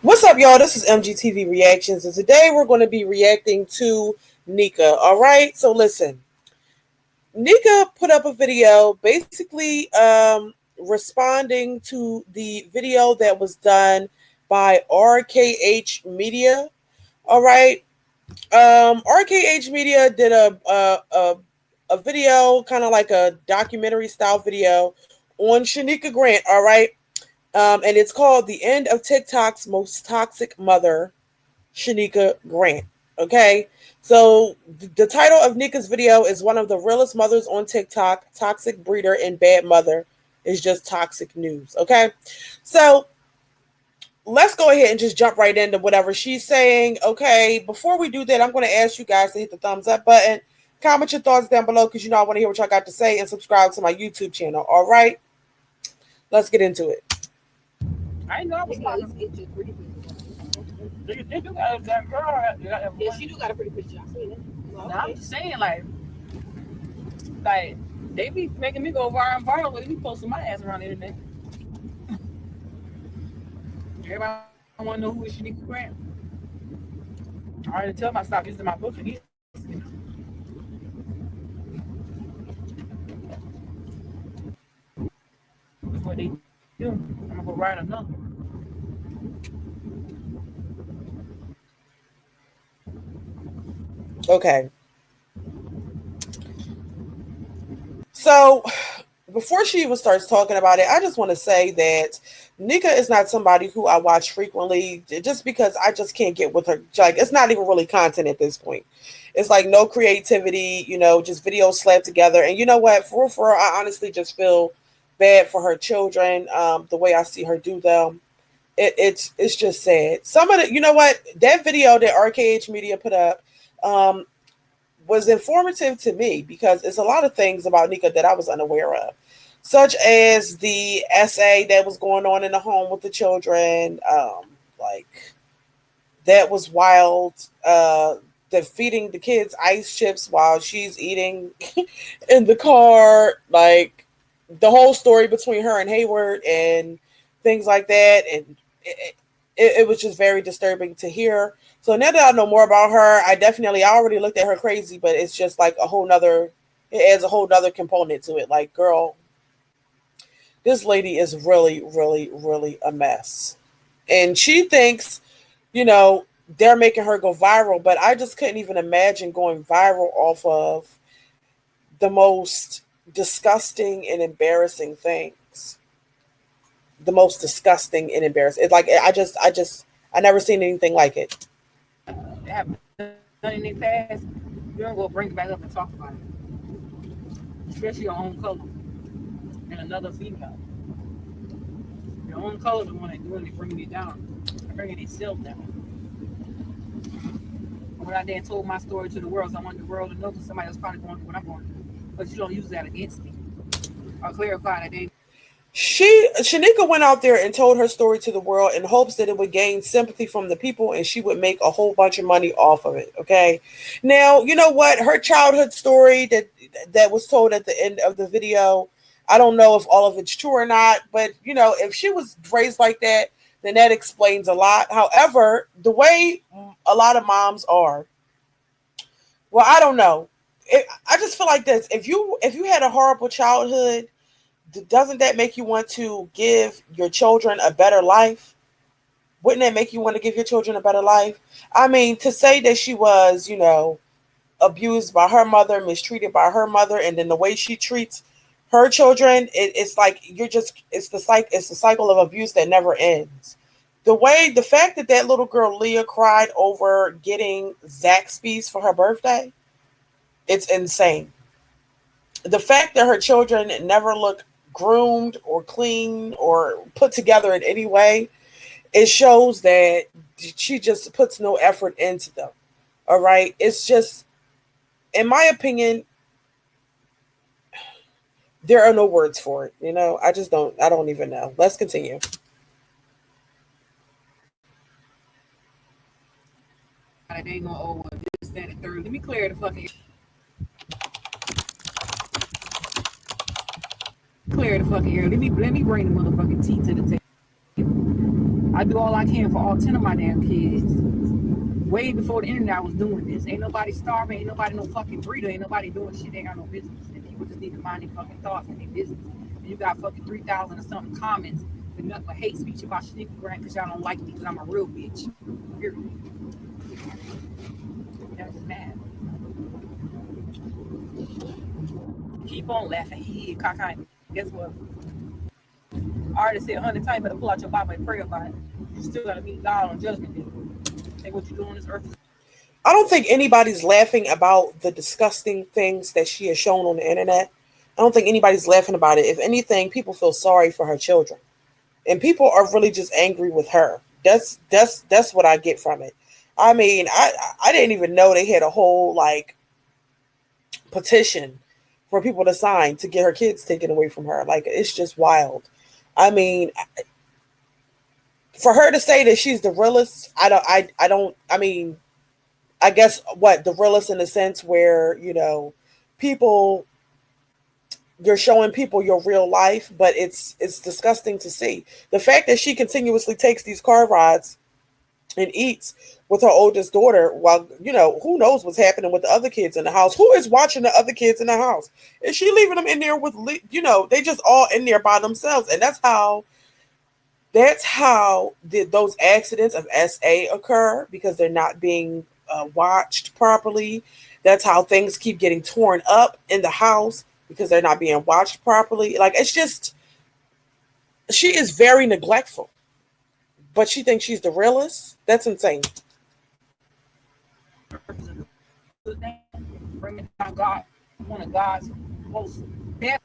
What's up, y'all? This is MGTV Reactions, and today we're going to be reacting to Nika. All right, so listen. Nika put up a video basically responding to the video that was done by RKH Media. All right, RKH Media did a video, kind of like a documentary style video on Shanika Grant. All right, and it's called "The End of TikTok's Most Toxic Mother," Shanika Grant. Okay, so the title of Nika's video is "One of the Realest Mothers on TikTok, Toxic Breeder and Bad Mother is Just Toxic News." Okay, so let's go ahead and just jump right into whatever she's saying. Okay, before we do that, I'm going to ask you guys to hit the thumbs up button, comment your thoughts down below because you know I want to hear what y'all got to say, and subscribe to my YouTube channel. All right, let's get into it. I know I was talking. They do got that girl. Yeah, she do got a pretty picture. I seen it. Well, I'm just saying, like they be making me go viral when they be posting my ass around the internet. Everybody want to know who is Shanika Grant. I already tell my stop using my book for these. That's what they do. I'm gonna go write another one. Okay. So before she even starts talking about it, I just want to say that Nika is not somebody who I watch frequently just because I just can't get with her. Like, it's not even really content at this point. It's like no creativity, just videos slapped together. And you know what? For real, I honestly just feel bad for her children, the way I see her do them. It's just sad. Some of the, you know what? That video that RKH Media put up, was informative to me because it's a lot of things about Nika that I was unaware of, such as the essay that was going on in the home with the children. Like, that was wild. The feeding the kids ice chips while she's eating in the car, like the whole story between her and Hayward and things like that. And it was just very disturbing to hear. So now that I know more about her, I already looked at her crazy, but it's just like it adds a whole nother component to it. Like, girl, this lady is really, really, really a mess. And she thinks, they're making her go viral, but I just couldn't even imagine going viral off of the most disgusting and embarrassing things. The most disgusting and embarrassing. It's like, I never seen anything like it. They haven't done in their past. You don't go bring it back up and talk about it. Especially your own color and another female. Your own color is the one that doing it, bringing it down, bringing itself down. I went out there and told my story to the world, so I want the world to know that somebody else probably going through what I'm going through. But you don't use that against me. I'll clarify that they. Shanika went out there and told her story to the world in hopes that it would gain sympathy from the people and she would make a whole bunch of money off of it. Okay. Now, you know what? Her childhood story that was told at the end of the video, I don't know if all of it's true or not, but if she was raised like that, then that explains a lot. However, the way a lot of moms are, well, I don't know. I just feel like this. If you had a horrible childhood, doesn't that make you want to give your children a better life? Wouldn't that make you want to give your children a better life? I mean, to say that she was, abused by her mother, mistreated by her mother, and then the way she treats her children, it's like it's the cycle of abuse that never ends. The fact that little girl Leah cried over getting Zaxby's for her birthday, it's insane. The fact that her children never look groomed or clean or put together in any way, it shows that she just puts no effort into them. All right. It's just, in my opinion, there are no words for it. I don't even know. Let's continue. They ain't gonna owe this, that, and third. Let me clear the fucking. Clear the fucking air. Let me bring the motherfucking tea to the table. I do all I can for all 10 of my damn kids. Way before the internet, I was doing this. Ain't nobody starving, ain't nobody no fucking breeder, ain't nobody doing shit, they ain't got no business. And people just need to mind their fucking thoughts and their business. And you got fucking 3,000 or something comments with nothing but hate speech about Shanika Grant because y'all don't like me because I'm a real bitch. Period. That was mad. Keep on laughing. He cockeyed. Guess what? I already said 100 times, better pull out your Bible and pray about it. You still gotta meet God on judgment day. Think what you do on this earth is I don't think anybody's laughing about the disgusting things that she has shown on the internet. I don't think anybody's laughing about it. If anything, people feel sorry for her children, and people are really just angry with her. That's what I get from it. I mean, I didn't even know they had a whole like petition for people to sign to get her kids taken away from her. Like it's just wild. I mean, for her to say that she's the realest, I mean, I guess what the realest in the sense where, people you're showing people your real life, but it's disgusting to see. The fact that she continuously takes these car rides and eats with her oldest daughter while, who knows what's happening with the other kids in the house. Who is watching the other kids in the house? Is she leaving them in there with, they just all in there by themselves. And that's how those accidents of SA occur, because they're not being watched properly. That's how things keep getting torn up in the house because they're not being watched properly. Like it's just, she is very neglectful, but she thinks she's the realest. That's insane. good thing. Bringing down God, one of God's most best,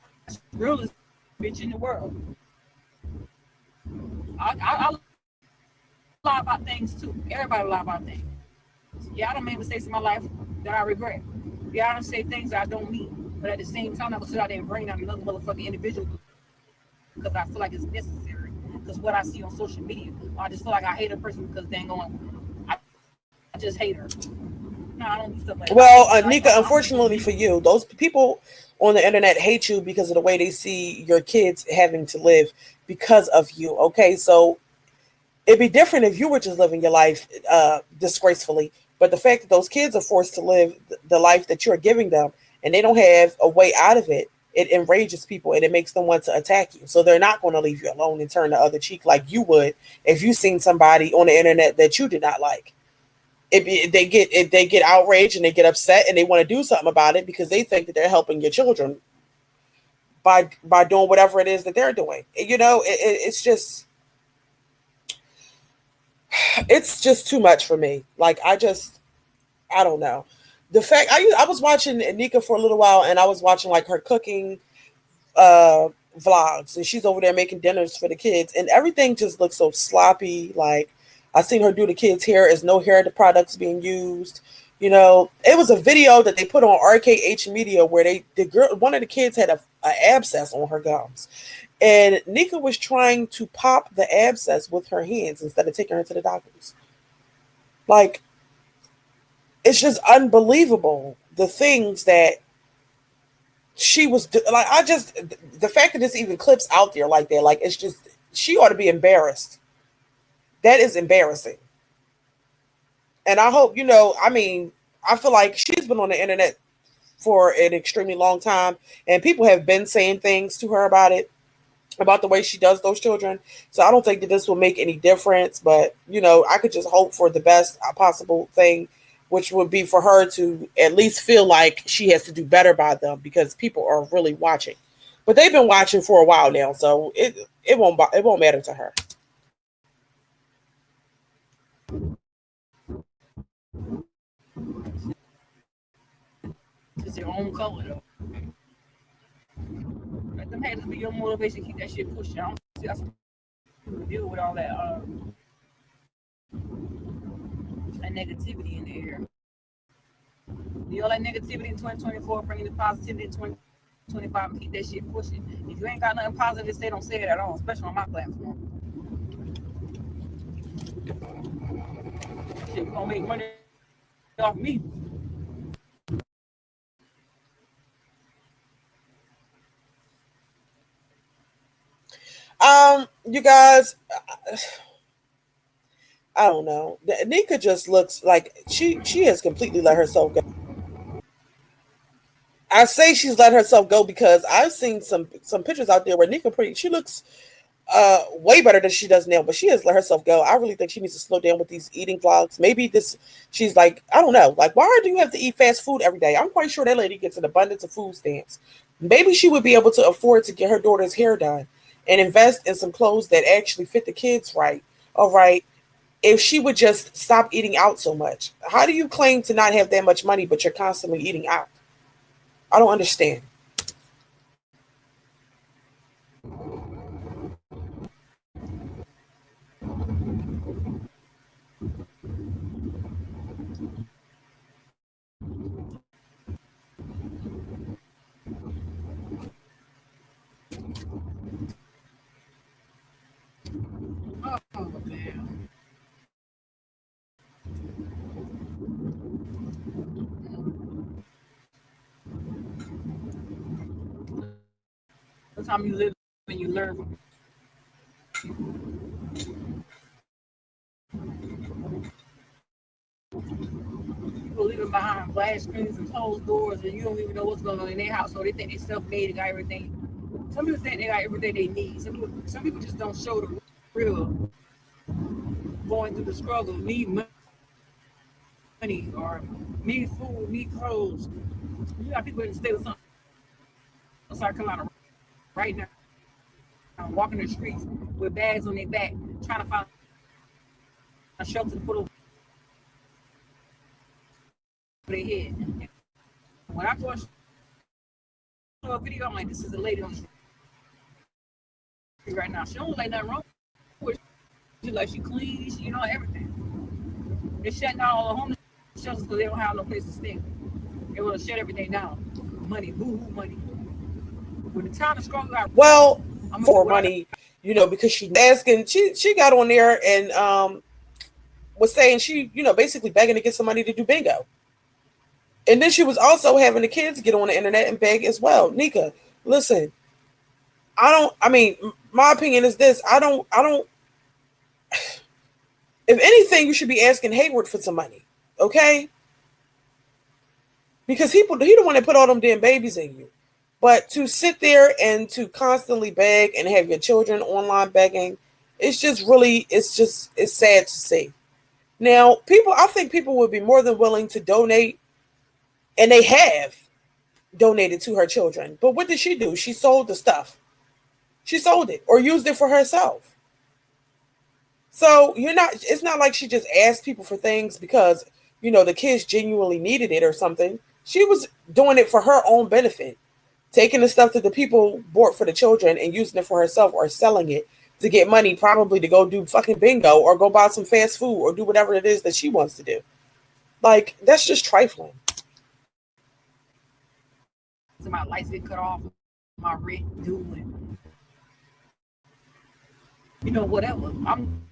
realest bitch in the world. I lie about things too. Everybody lie about things. Yeah, I don't make mistakes in my life that I regret. Yeah, I don't say things that I don't mean. But at the same time, I will sit out there and bring down another motherfucking individual because I feel like it's necessary. Because what I see on social media, I just feel like I hate a person because they ain't going, I just hate her. No, I don't do stuff like that. I Well, hate you. Nika, I'm just gonna unfortunately be. for you, those people on the internet hate you because of the way they see your kids having to live because of you. Okay, so it'd be different if you were just living your life disgracefully. But the fact that those kids are forced to live the life that you're giving them and they don't have a way out of it, it enrages people and it makes them want to attack you. So they're not going to leave you alone and turn the other cheek like you would if you seen somebody on the internet that you did not like. They get outraged and they get upset and they want to do something about it because they think that they're helping your children by doing whatever it is that they're doing. It's just too much for me. Like I don't know. The fact I was watching Nika for a little while, and I was watching like her cooking uh vlogs, and she's over there making dinners for the kids, and everything just looks so sloppy. Like I seen her do the kids' hair, is no hair products being used. It was a video that they put on RKH Media where the girl, one of the kids had a abscess on her gums, and Nika was trying to pop the abscess with her hands instead of taking her to the doctors. Like it's just unbelievable the things that she was like. The fact that this even clips out there like that, like it's just, she ought to be embarrassed. That is embarrassing. And I hope, I mean, I feel like she's been on the internet for an extremely long time, and people have been saying things to her about it, about the way she does those children. So I don't think that this will make any difference, but I could just hope for the best possible thing, which would be for her to at least feel like she has to do better by them because people are really watching. But they've been watching for a while now, so it won't matter to her. It's your own color though. Let them haters be your motivation. Keep that shit pushing. I don't see that's to deal with all that negativity in the air. Deal that negativity in 2024, bringing the positivity in 2025, and keep that shit pushing. If you ain't got nothing positive to say, don't say it at all, especially on my platform. Shit, we gonna make money off me. You guys, I don't know. Nika just looks like she has completely let herself go. I say she's let herself go because I've seen some pictures out there where Nika pretty she looks way better than she does now, but she has let herself go. I really think she needs to slow down with these eating vlogs. Maybe this she's like, I don't know, like why do you have to eat fast food every day? I'm quite sure that lady gets an abundance of food stamps. Maybe she would be able to afford to get her daughter's hair done and invest in some clothes that actually fit the kids right. All right. If she would just stop eating out so much. How do you claim to not have that much money, but you're constantly eating out? I don't understand. Oh man. Sometimes you live and you learn from people living behind glass screens and closed doors, and you don't even know what's going on in their house. So they think they self-made and got everything. Some people think they got everything they need. Some people just don't show the real going through the struggle, need money or need food, need clothes. You got people in the state of something South Carolina right now, walking the streets with bags on their back, trying to find a shelter to put over their head. When I watched a video, I'm like, this is a lady on the street right now. She don't like nothing wrong with her. She like she clean, she, everything. They're shutting down all the homeless shelters because they don't have no place to stay. They want to shut everything down. Money, boo-hoo money. When the time to struggle out, Well, I'm gonna do for what I got. money, because she asking, she got on there and was saying she, basically begging to get some money to do bingo. And then she was also having the kids get on the internet and beg as well. Nika, listen, I mean, my opinion is this. If anything, you should be asking Hayward for some money. Okay? Because he the one that put all them damn babies in you. But to sit there and to constantly beg and have your children online begging, it's sad to see. Now, I think people would be more than willing to donate, and they have donated to her children. But what did she do? She sold the stuff. She sold it or used it for herself. So it's not like she just asked people for things because, the kids genuinely needed it or something. She was doing it for her own benefit, taking the stuff that the people bought for the children and using it for herself or selling it to get money, probably to go do fucking bingo or go buy some fast food or do whatever it is that she wants to do. Like, that's just trifling. So my lights get cut off, my rent due, and whatever. I'm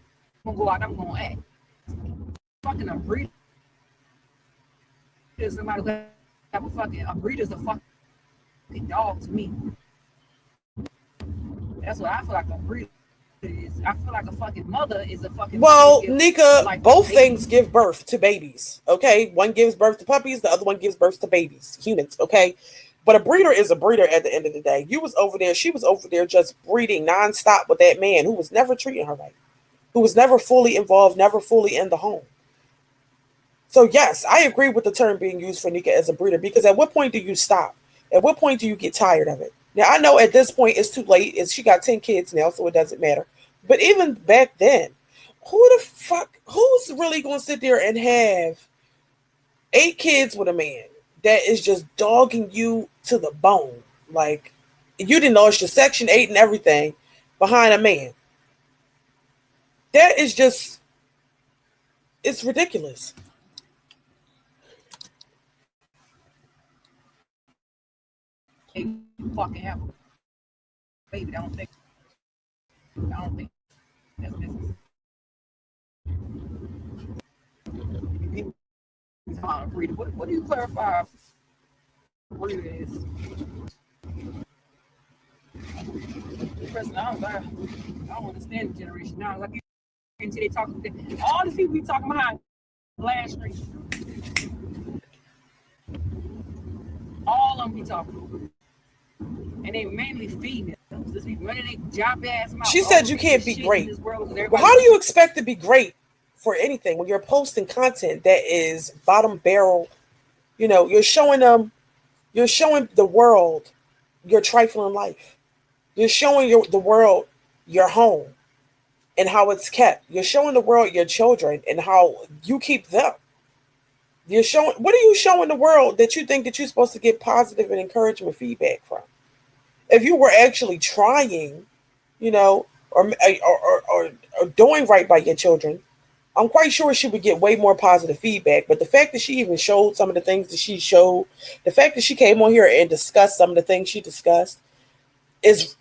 gonna go out. I'm gonna act. Fucking a breeder is somebody who have a breeder's a fucking dog to me. That's what I feel like a breeder is. I feel like a fucking mother is a fucking mother who Well, gives Nika, life to both things babies. give birth to babies. Okay, one gives birth to puppies, the other one gives birth to babies, humans. Okay, but a breeder is a breeder at the end of the day. She was over there just breeding nonstop with that man who was never treating her right, who was never fully involved, never fully in the home. So yes, I agree with the term being used for Nika as a breeder because at what point do you stop? At what point do you get tired of it? Now I know at this point it's too late. She got 10 kids now, so it doesn't matter. But even back then, who's really gonna sit there and have 8 kids with a man that is just dogging you to the bone? Like you didn't lost your section 8 and everything behind a man. That is just it's ridiculous. They fucking have a baby. I don't think that's necessary. People talk about breeder. What do you clarify? Breeder is the person I don't understand the generation now. Like until they talk. All the people we talking behind glass street, all of them be talking, and they mainly females. Just be running their job ass mouth. She said you can't be great. Well, how do you expect to be great for anything when you're posting content that is bottom barrel? You know, you're showing the world your trifling life. You're showing the world your home and how it's kept. You're showing the world your children and how you keep them. You're showing, what are you showing the world that you think that you're supposed to get positive and encouragement feedback from? If you were actually trying, you know, or doing right by your children, I'm quite sure she would get way more positive feedback. But the fact that she even showed some of the things that she showed, the fact that she came on here and discussed some of the things she discussed, is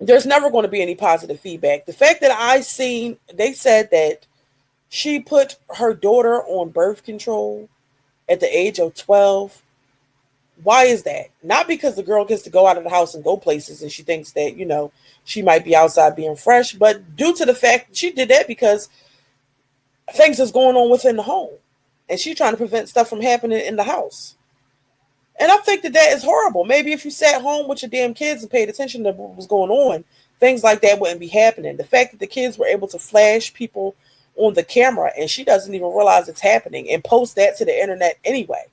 there's never going to be any positive feedback. The fact that they said that she put her daughter on birth control at the age of 12. Why is that? Not because the girl gets to go out of the house and go places and she thinks that, you know, she might be outside being fresh, but due to the fact that she did that because things is going on within the home and she's trying to prevent stuff from happening in the house. And I think that that is horrible. Maybe if you sat home with your damn kids and paid attention to what was going on, things like that wouldn't be happening. The fact that the kids were able to flash people on the camera and she doesn't even realize it's happening and post that to the internet anyway.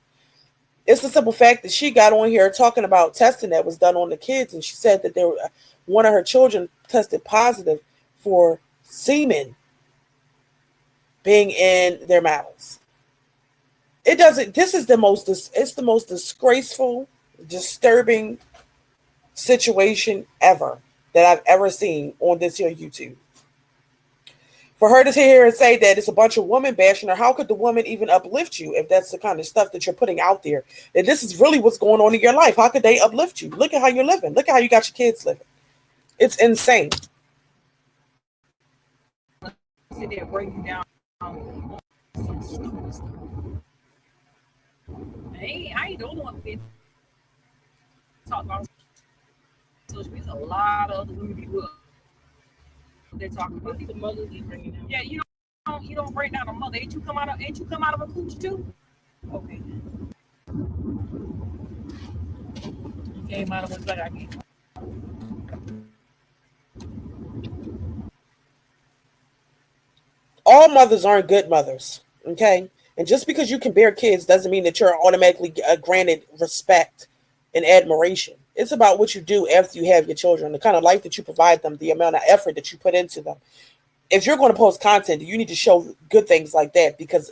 It's the simple fact that she got on here talking about testing that was done on the kids, and she said that one of her children tested positive for semen being in their mouths. It doesn't. It's the most disgraceful, disturbing situation ever that I've ever seen on this here YouTube. For her to sit here and say that it's a bunch of women bashing her, how could the woman even uplift you if that's the kind of stuff that you're putting out there? And this is really what's going on in your life. How could they uplift you? Look at how you're living. Look at how you got your kids living. It's insane. Sit there breaking down some stupid stuff. I ain't the only one been talking about social media. There's a lot of other women people they're talking about. The mothers you bringing down. Yeah, you don't break down a mother. Ain't you come out of a coochie too? Okay. You came out of what's like I came. All mothers aren't good mothers, okay? And just because you can bear kids doesn't mean that you're automatically granted respect and admiration. It's about what you do after you have your children, the kind of life that you provide them, the amount of effort that you put into them. If you're going to post content, you need to show good things like that, because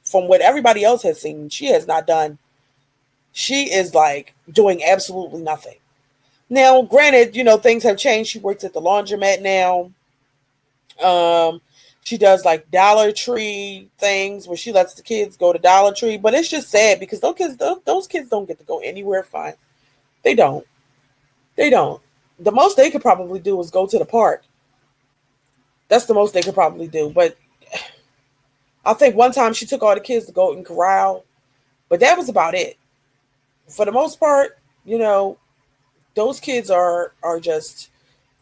from what everybody else has seen, she has not done. She is like doing absolutely nothing. Now, granted, you know, things have changed. She works at the laundromat now. She does like Dollar Tree things where she lets the kids go to Dollar Tree, but it's just sad because those kids don't get to go anywhere fun. They don't. They don't. The most they could probably do is go to the park. That's the most they could probably do. But I think one time she took all the kids to Golden Corral, but that was about it. For the most part, you know, those kids are just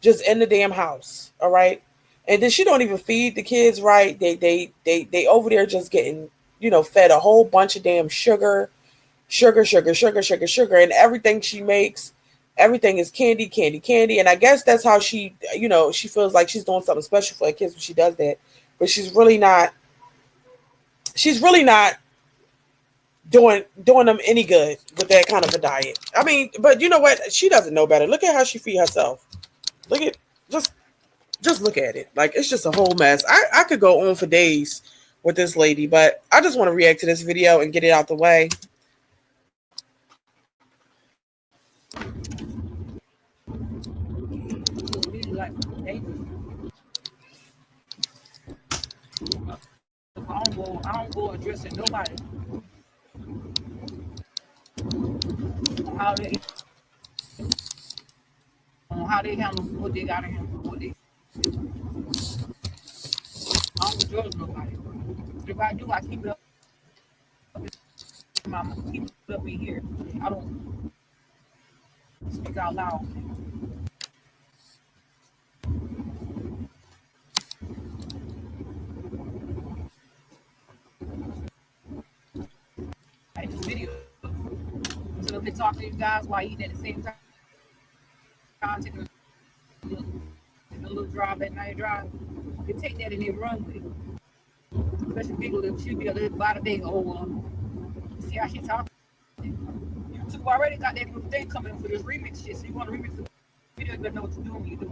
in the damn house. All right. And then she don't even feed the kids right. They over there just getting, you know, fed a whole bunch of damn sugar, and everything she makes, everything is candy. And I guess that's how she, you know, she feels like she's doing something special for her kids when she does that. But she's really not doing them any good with that kind of a diet. I mean, but you know what? She doesn't know better. Look at how she feed herself. Look at just look at it. Like, it's just a whole mess. I could go on for days with this lady, but I just want to react to this video and get it out the way. Really like I don't go addressing nobody on how they handle what they gotta handle. I don't judge nobody. If I do, I keep it up. Keep it up in here. I don't speak out loud. like just video. So if they talk to you guys while eating at the same time, taking a little drive at night drive, you take that and then run with it. Especially people that should be a little body big, see how she talking. YouTube already got that little thing coming for this remix shit. So you want to remix the video, you better know what you're doing when you do it.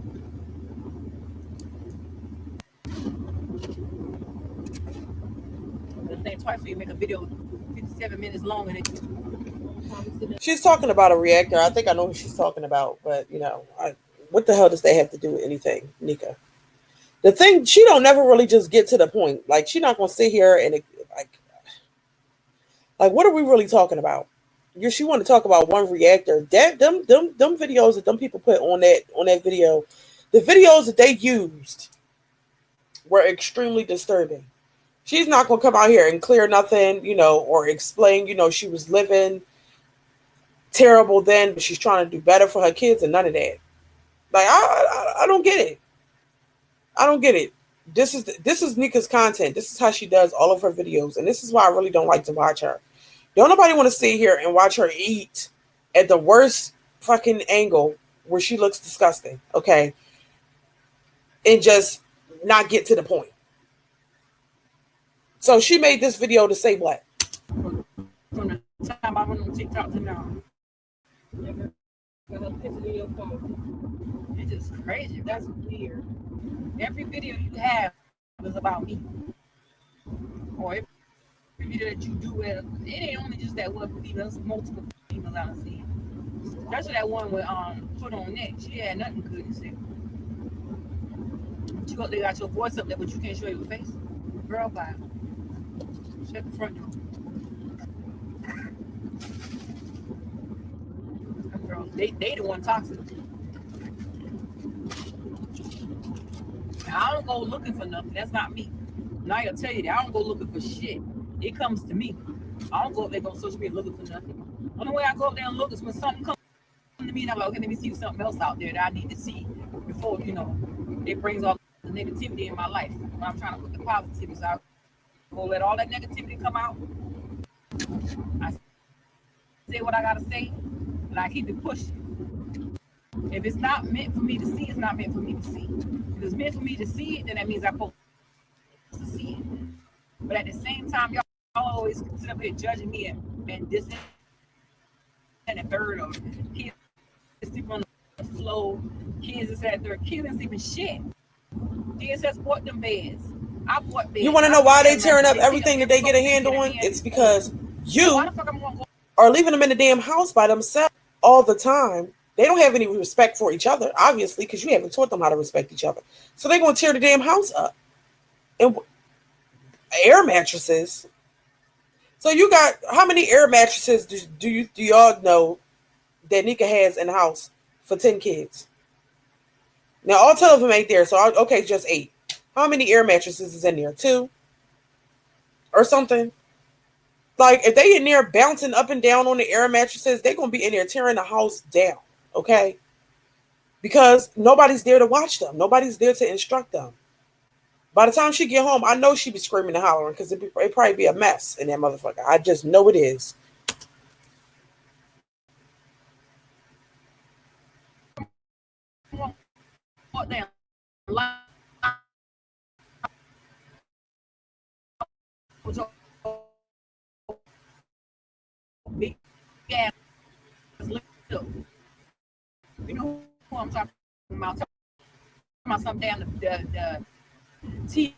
The thing twice so you make a video 57 minutes long and it. She's talking about a reactor. I think I know who she's talking about, but what the hell does that have to do with anything, Nika? The thing, she don't never really just get to the point. Like, she's not gonna sit here and like what are we really talking about? She want to talk about one reactor. That them videos that them people put on that video, the videos that they used were extremely disturbing. She's not gonna come out here and clear nothing, or explain, she was living terrible then, but she's trying to do better for her kids and none of that. Like, I don't get it. I don't get it. This is Nika's content. This is how she does all of her videos, and this is why I really don't like to watch her. Don't nobody want to sit here and watch her eat at the worst fucking angle where she looks disgusting, okay? And just not get to the point. So she made this video to say what? From the time I went on TikTok to now. It's just crazy. That's weird. Every video you have is about me. Or every video that you do, it ain't only just that one female, it's multiple females I've seen. Especially that one with put on neck. She had nothing good to say. You they got your voice up there, but you can't show your face. Girl, bye. Shut the front door. Girls, they the one toxic. I don't go looking for nothing. That's not me. Now I'll tell you that. I don't go looking for shit. It comes to me. I don't go up there on social media looking for nothing. Only way I go up there and look is when something comes to me and I'm like, okay, let me see something else out there that I need to see before, it brings all the negativity in my life. When I'm trying to put the positivity, so I go let all that negativity come out. I say what I gotta say, and I keep it pushing. If it's not meant for me to see, it's not meant for me to see. If it's meant for me to see it, then that means I'm supposed to see it. But at the same time, y'all always sit up here judging me and this and the third of kids sleep on the floor, kids is at their kids ain't sleeping shit. Kids has bought them beds. I bought beds. You want to know why they tearing up everything that they get a hand on? It's because you are leaving them in the damn house by themselves all the time. They don't have any respect for each other, obviously, because you haven't taught them how to respect each other. So they're going to tear the damn house up. And air mattresses. So you got, how many air mattresses do y'all know that Nika has in the house for 10 kids? Now, all 10 of them ain't there. So, okay, just 8. How many air mattresses is in there? 2? Or something? Like, if they in there bouncing up and down on the air mattresses, they're going to be in there tearing the house down. Okay? Because nobody's there to watch them. Nobody's there to instruct them. By the time she get home, I know she be screaming and hollering because it probably be a mess in that motherfucker. I just know it is. You know who I'm talking about? Talking about some damn the TV.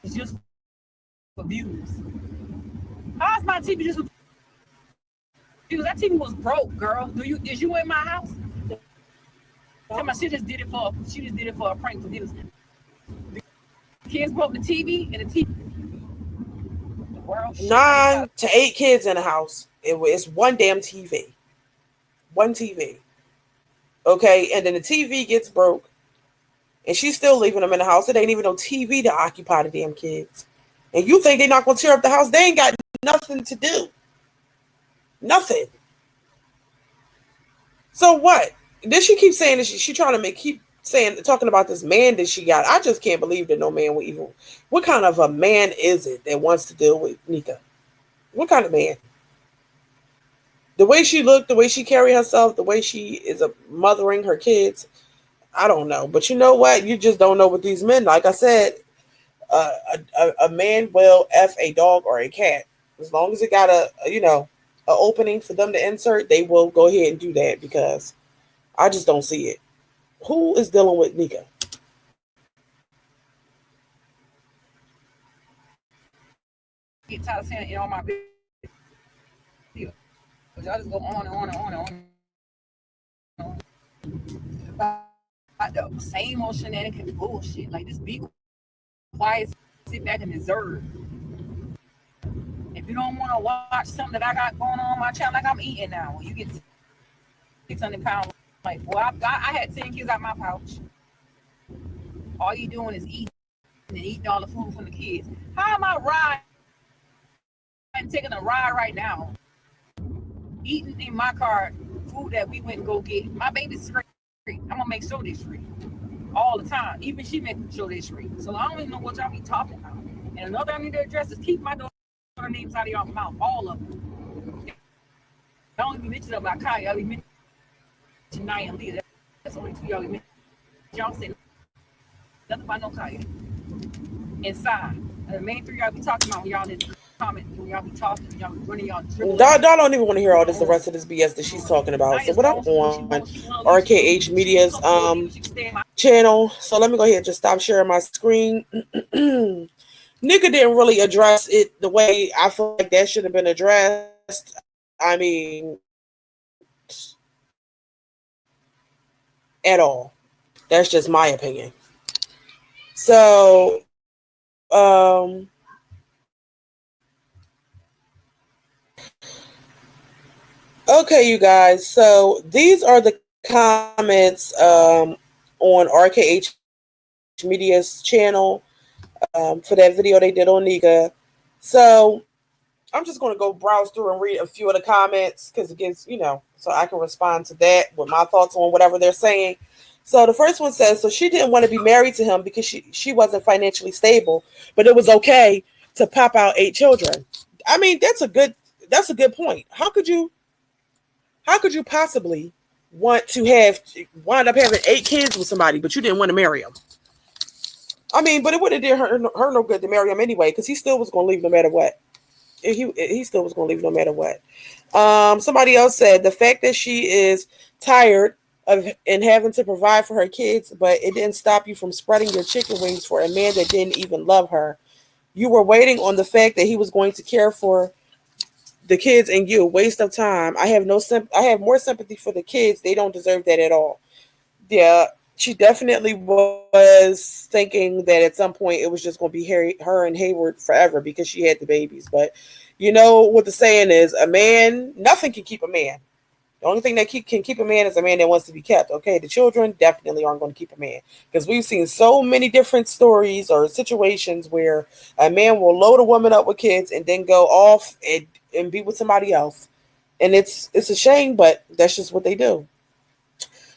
It's just for views. How's my TV just for views? That TV was broke, girl. Is you in my house? Tell me, she just did it for a prank for views. The kids broke the TV and the TV. 9 to 8 kids in the house. It's one damn TV. One TV. Okay, and then the TV gets broke. And she's still leaving them in the house. It ain't even no TV to occupy the damn kids. And you think they're not going to tear up the house? They ain't got nothing to do. Nothing. So what? Then she keeps saying that she trying to keep saying, talking about this man that she got. I just can't believe that no man would even. What kind of a man is it that wants to deal with Nika? What kind of man? The way she looked, the way she carried herself, the way she is mothering her kids. I don't know, but you know what? You just don't know what these men. Like I said, a man will f a dog or a cat as long as it got a opening for them to insert. They will go ahead and do that because I just don't see it. Who is dealing with Nika? Get tired of saying it on my video. Because y'all just go on and on and on and on. About the same old shenanigans bullshit. Like, just be quiet, sit back and observe. If you don't want to watch something that I got going on my channel, like I'm eating now, when you get 600 pounds, like, well, I had 10 kids out my pouch. All you doing is eating and eating all the food from the kids. How am I taking a ride right now? Eating in my car food that we went and go get. My baby's straight. I'm gonna make sure they're straight all the time. Even she make sure they're straight. So I don't even know what y'all be talking about. And another I need to address is keep my daughter names out of y'all mouth, all of them. Don't even mention about Kaya. Y'all be mentioning Naya and Leah. That's only two y'all be mentioning. Y'all say nothing about no Kaya. Inside. And the main three y'all be talking about when y'all in the comment, when y'all be talking, y'all be running y'all dribbling. Y'all don't even want to hear all this, the rest of this BS that she's talking about. So what I'm on RKH Media's channel. So let me go ahead and just stop sharing my screen. Nika didn't really address it the way I feel like that should have been addressed. I mean, at all. That's just my opinion. So, okay, you guys. So these are the comments on RKH Media's channel for that video they did on Nika. So I'm just going to go browse through and read a few of the comments because it gives, so I can respond to that with my thoughts on whatever they're saying. So the first one says, so she didn't want to be married to him because she wasn't financially stable, but it was okay to pop out 8 children. I mean, that's a good point. How could you possibly want to wind up having 8 kids with somebody, but you didn't want to marry him? I mean, but it wouldn't have did her no good to marry him anyway, because he still was going to leave no matter what. He still was going to leave no matter what. Somebody else said the fact that she is tired of and having to provide for her kids, but it didn't stop you from spreading your chicken wings for a man that didn't even love her. You were waiting on the fact that he was going to care for the kids and you. Waste of time. I have more sympathy for the kids. They don't deserve that at all. Yeah, she definitely was thinking that at some point it was just going to be her and Hayward forever because she had the babies. But you know what the saying is, a man, nothing can keep a man. The only thing that can keep a man is a man that wants to be kept. Okay, the children definitely aren't going to keep a man, because we've seen so many different stories or situations where a man will load a woman up with kids and then go off and be with somebody else. And it's a shame, but that's just what they do.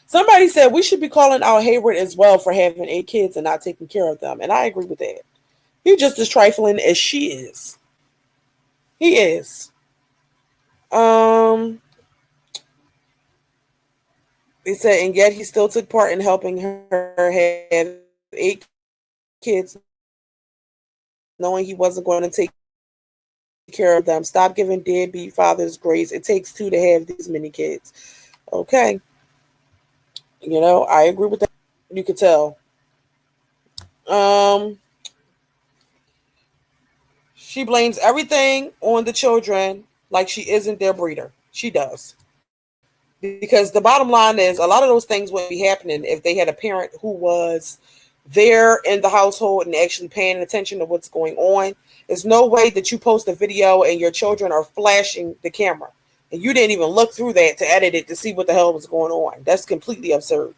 Somebody said we should be calling out Hayward as well for having 8 kids and not taking care of them. And I agree with that. He's just as trifling as she is. He is. They said, and yet he still took part in helping her have 8 kids, knowing he wasn't going to take care of them. Stop giving deadbeat fathers grace. It takes 2 to have these many kids. Okay. I agree with that. You could tell. She blames everything on the children like she isn't their breeder. She does. Because the bottom line is a lot of those things wouldn't be happening if they had a parent who was there in the household and actually paying attention to what's going on. There's no way that you post a video and your children are flashing the camera and you didn't even look through that to edit it to see what the hell was going on. That's completely absurd.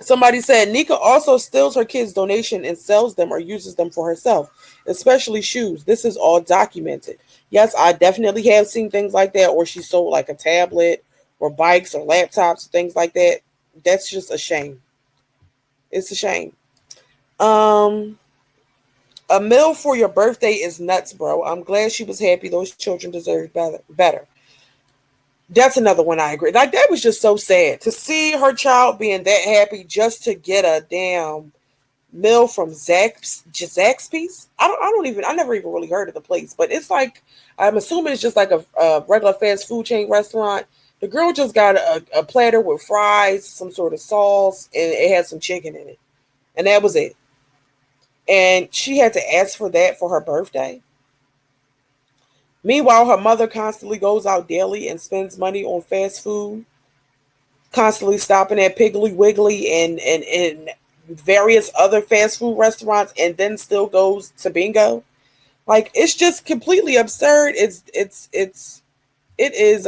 Somebody said Nika also steals her kids' donation and sells them or uses them for herself, especially shoes. This is all documented. Yes, I definitely have seen things like that, or she sold like a tablet or bikes or laptops, things like that. That's just a shame. It's a shame. Um, a meal for your birthday is nuts, bro. I'm glad she was happy. Those children deserve better. That's another one I agree. Like that was just so sad to see her child being that happy just to get a damn meal from Zaxby's. I never even really heard of the place, but it's like I'm assuming it's just like a regular fast food chain restaurant. The girl just got a platter with fries, some sort of sauce, and it had some chicken in it, and that was it. And she had to ask for that for her birthday. Meanwhile, her mother constantly goes out daily and spends money on fast food, constantly stopping at Piggly Wiggly and various other fast food restaurants, and then still goes to bingo. Like it's just completely absurd. It is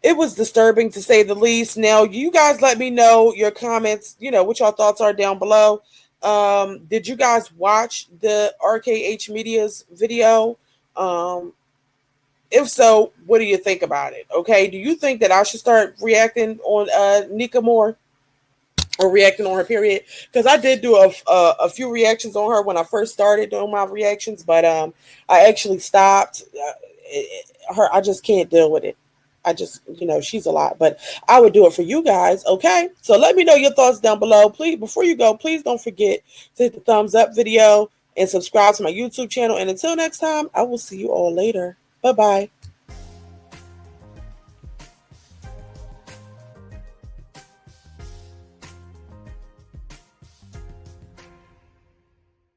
it was disturbing to say the least. Now you guys let me know your comments, what your thoughts are down below. Did you guys watch the RKH Media's video? Um if so, what do you think about it? Okay, do you think that I should start reacting on Nika more? Or reacting on her period, because I did do a few reactions on her when I first started doing my reactions, but I actually stopped. Her, I just can't deal with it. I just, she's a lot, but I would do it for you guys. Okay, so let me know your thoughts down below. Please, before you go, please don't forget to hit the thumbs up video and subscribe to my YouTube channel. And until next time, I will see you all later. Bye bye.